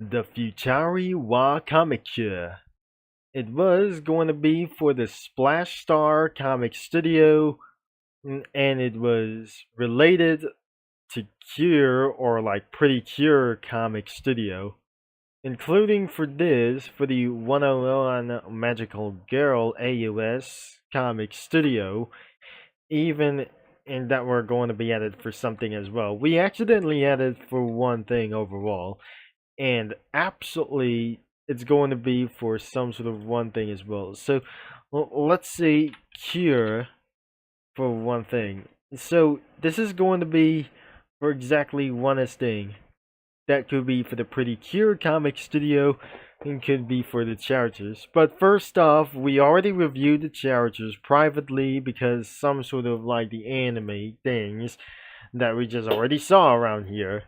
The Futari wa Comicture. It was going to be for the Splash Star Comic Studio, and it was related to Cure or like Pretty Cure Comic Studio, including for the 101 Magical Girl AUS Comic Studio, even and that we're going to be added for something as well. We accidentally added for one thing overall, and absolutely it's going to be for some sort of one thing as well. So let's say Cure for one thing. So this is going to be for exactly one thing. That could be for the Pretty Cure Comic Studio and could be for the characters. But first off, we already reviewed the characters privately because some sort of like the anime things that we just already saw around here.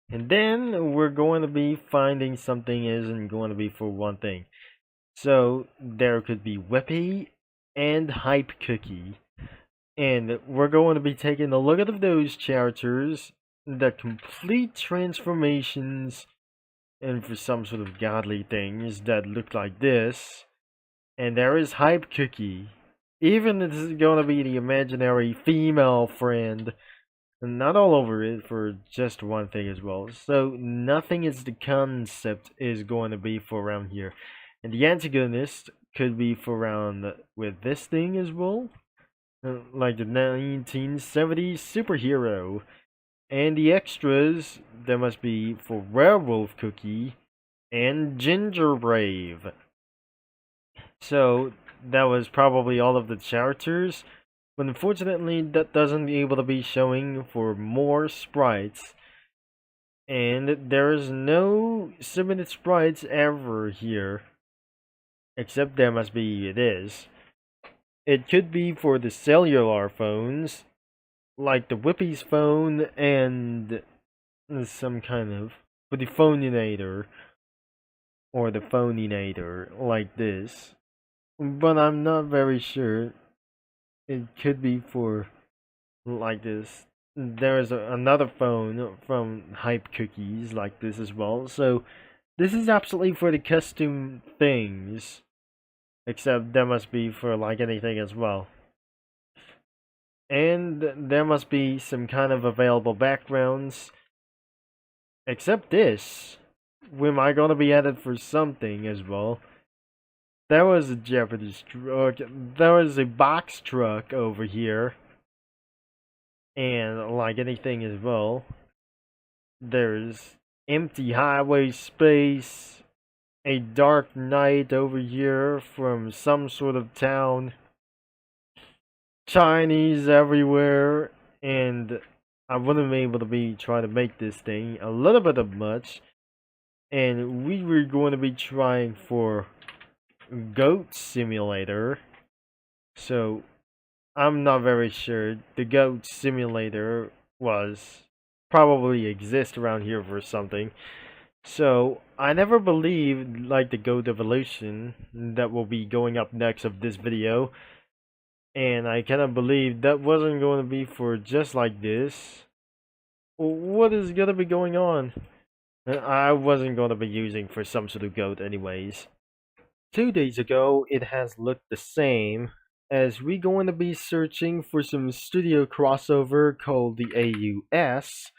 And then we're going to be finding something isn't going to be for one thing. So there could be Whippy and Hype Cookie. And we're going to be taking a look at those characters, the complete transformations, and for some sort of godly things that look like this. And there is Hype Cookie. Even this is going to be the imaginary female friend. Not all over it for just one thing as well. So nothing is the concept is going to be for around here. And the antagonist could be for around with this thing as well. Like the 1970s superhero. And the extras, there must be for Werewolf Cookie and Ginger Brave. So that was probably all of the characters. But unfortunately, that doesn't be able to be showing for more sprites. And there is no submitted sprites ever here. Except there must be, it is. It could be for the cellular phones, like the Whippy's phone and some kind of, for the Phoneinator, or the Phoneinator, like this. But I'm not very sure. It could be for like this. There's another phone from Hype Cookies like this as well. So this is absolutely for the custom things. Except there must be for like anything as well. And there must be some kind of available backgrounds. Except this. Am I gonna be added for something as well? There was a Japanese truck. There was a box truck over here. And like anything as well, there's empty highway space, a dark night over here from some sort of town, Chinese everywhere, and I wouldn't be able to be trying to make this thing a little bit of much, and we were going to be trying for Goat Simulator, so I'm not very sure. The Goat Simulator was probably exist around here for something. So I never believed like the Goat Evolution that will be going up next of this video. And I cannot believe that wasn't going to be for just like this. What is gonna be going on? I wasn't going to be using for some sort of goat anyways. 2 days ago, it has looked the same, as we going to be searching for some studio crossover called the AUS,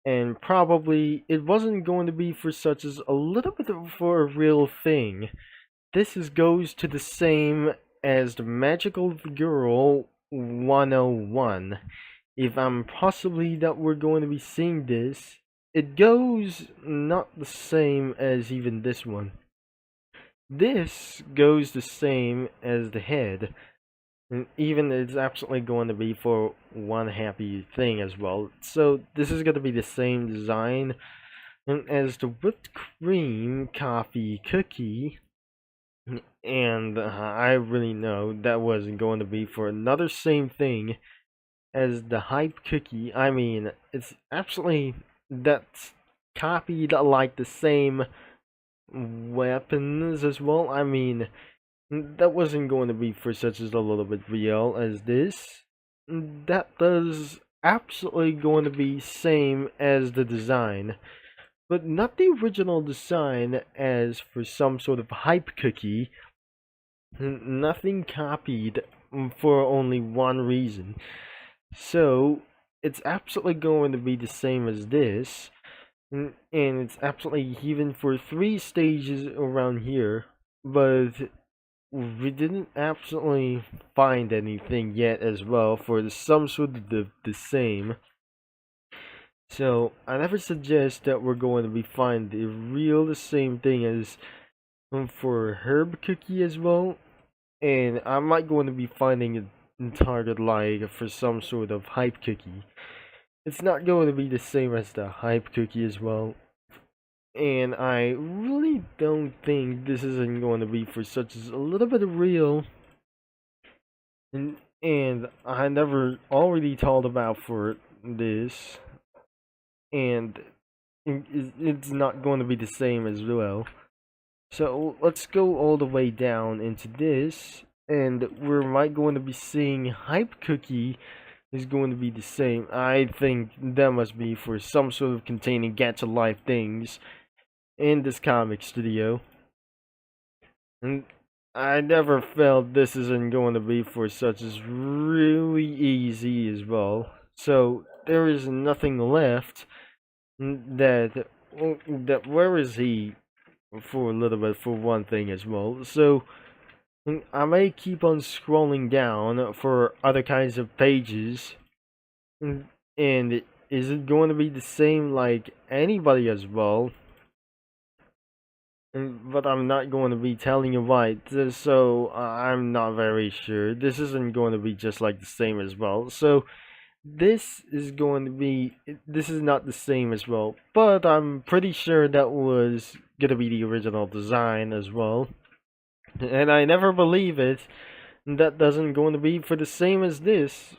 and probably it wasn't going to be for such as a little bit for a real thing. This goes to the same as the Magical Girl 101. If I'm possibly that we're going to be seeing this, it goes not the same as even this one. This goes the same as the head. And even it's absolutely going to be for one happy thing as well. So this is going to be the same design as the whipped cream coffee cookie. And I really know that wasn't going to be for another same thing as the hype cookie. I mean, it's absolutely that's copied like the same weapons as well. I mean, that wasn't going to be for such as a little bit real as this. That does absolutely going to be same as the design. but not the original design as for some sort of hype cookie. Nothing copied, for only one reason. So it's absolutely going to be the same as this, and it's absolutely even for 3 stages around here, but we didn't absolutely find anything yet as well for some sort of the same. So I never suggest that we're going to be finding the same thing as for herb cookie as well, and I'm not going to be finding it in target like for some sort of hype cookie. It's not going to be the same as the hype cookie as well. And I really don't think this isn't going to be for such as a little bit of real. And I never already told about for this. And it's not going to be the same as well. So let's go all the way down into this. And we're might going to be seeing hype cookie is going to be the same. I think that must be for some sort of containing gacha life things in this comic studio. And I never felt this isn't going to be for such as really easy as well. So there is nothing left that where is he for a little bit for one thing as well. So I may keep on scrolling down for other kinds of pages, and is it going to be the same like anybody as well? But I'm not going to be telling you why, so I'm not very sure. This isn't going to be just like the same as well. So this is not the same as well, but I'm pretty sure that was gonna be the original design as well. And I never believe it. That doesn't going to be for the same as this,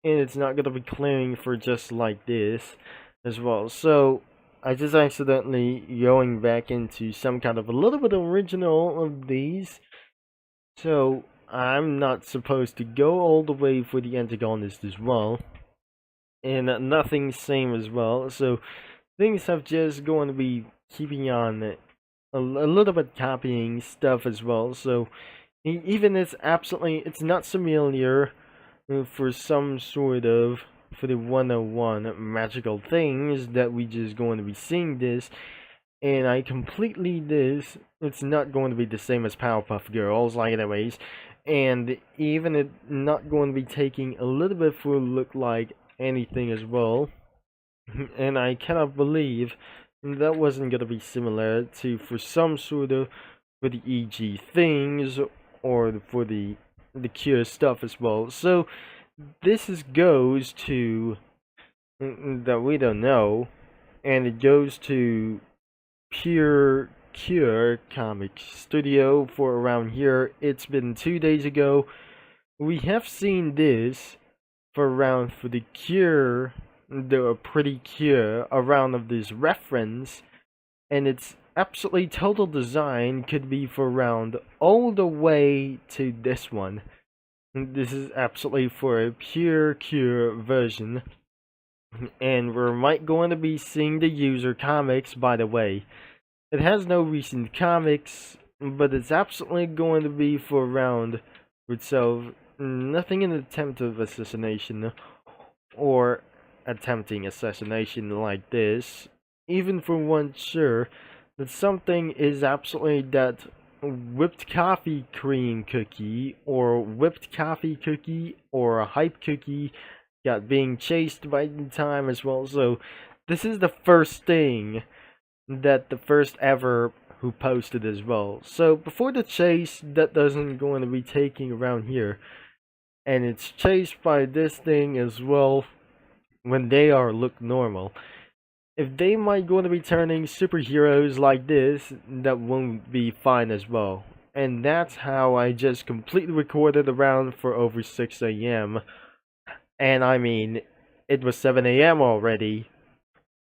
and it's not gonna be clearing for just like this as well. So I just accidentally going back into some kind of a little bit original of these. So I'm not supposed to go all the way for the antagonist as well. And nothing same as well. So things have just going to be keeping on a little bit copying stuff as well. So even it's not familiar for some sort of for the 101 magical things that we just going to be seeing this, and I completely this it's not going to be the same as Powerpuff Girls like anyways, and even it not going to be taking a little bit for look like anything as well. And I cannot believe that wasn't going to be similar to for some sort of for the EG things or for the Cure stuff as well. So this goes to that we don't know, and it goes to Pure Cure Comic Studio for around here. It's been 2 days ago. We have seen this for around for the Cure, the Pretty Cure around of this reference, and its absolutely total design could be for around all the way to this one. This is absolutely for a Pure Cure version, and we're might going to be seeing the user comics. By the way, it has no recent comics, but it's absolutely going to be for around itself. Nothing in attempt of assassination or attempting assassination like this. Even for one, sure that something is absolutely that whipped coffee cream cookie or whipped coffee cookie or a hype cookie got being chased by the time as well. So this is the first thing that the first ever who posted as well. So before the chase, that doesn't going to be taking around here, and it's chased by this thing as well when they are look normal. If they might going to be turning superheroes like this, that won't be fine as well. And that's how I just completely recorded around for over 6 a.m. And I mean, it was 7 a.m. already.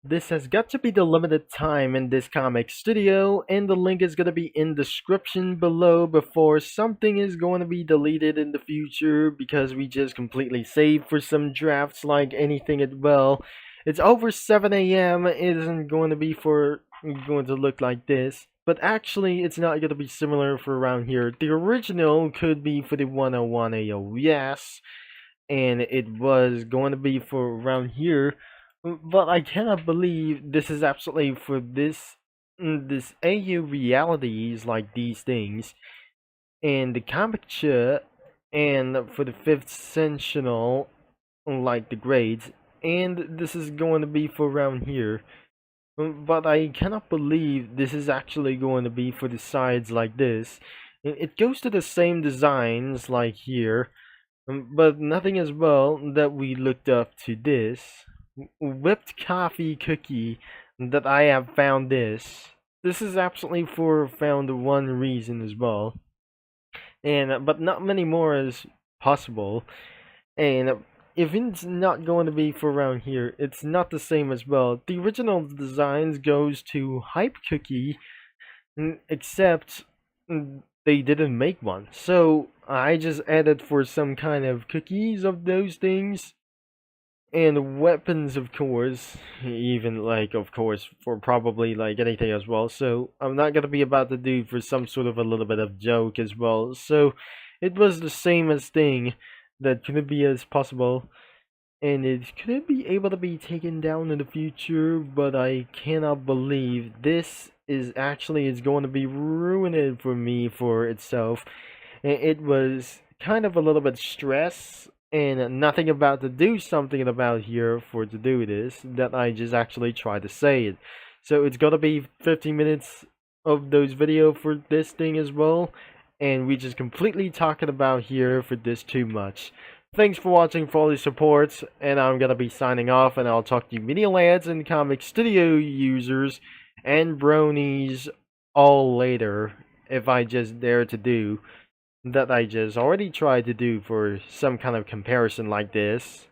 This has got to be the limited time in this comic studio, and the link is going to be in description below before something is going to be deleted in the future, because we just completely saved for some drafts like anything as well. It's over 7 a.m. It isn't going to be for going to look like this. But actually, it's not going to be similar for around here. The original could be for the 101 AO, yes, and it was going to be for around here. But I cannot believe this is absolutely for this AU realities like these things, and the Comicture, and for the 5th Sentinel, like the grades, and this is going to be for around here. But I cannot believe this is actually going to be for the sides like this. It goes to the same designs like here, but nothing as well that we looked up to this. Whipped coffee cookie that I have found this. This is absolutely for found one reason as well. And but not many more is possible. And if it's not going to be for around here, it's not the same as well. The original designs goes to Hype Cookie, except they didn't make one. So I just added for some kind of cookies of those things. And weapons, of course, even like, of course, for probably like anything as well. So I'm not gonna be about to do for some sort of a little bit of joke as well. So it was the same as thing that could be as possible, and it could be able to be taken down in the future. But I cannot believe this is actually is going to be ruined for me for itself. It was kind of a little bit stress and nothing about to do something about here for to do this that I just actually try to say it. So it's gonna be 15 minutes of those video for this thing as well, and we just completely talking about here for this too much. Thanks for watching, for all the support, and I'm gonna be signing off, and I'll talk to you media lads and comic studio users and bronies all later if I just dare to do that I just already tried to do for some kind of comparison like this.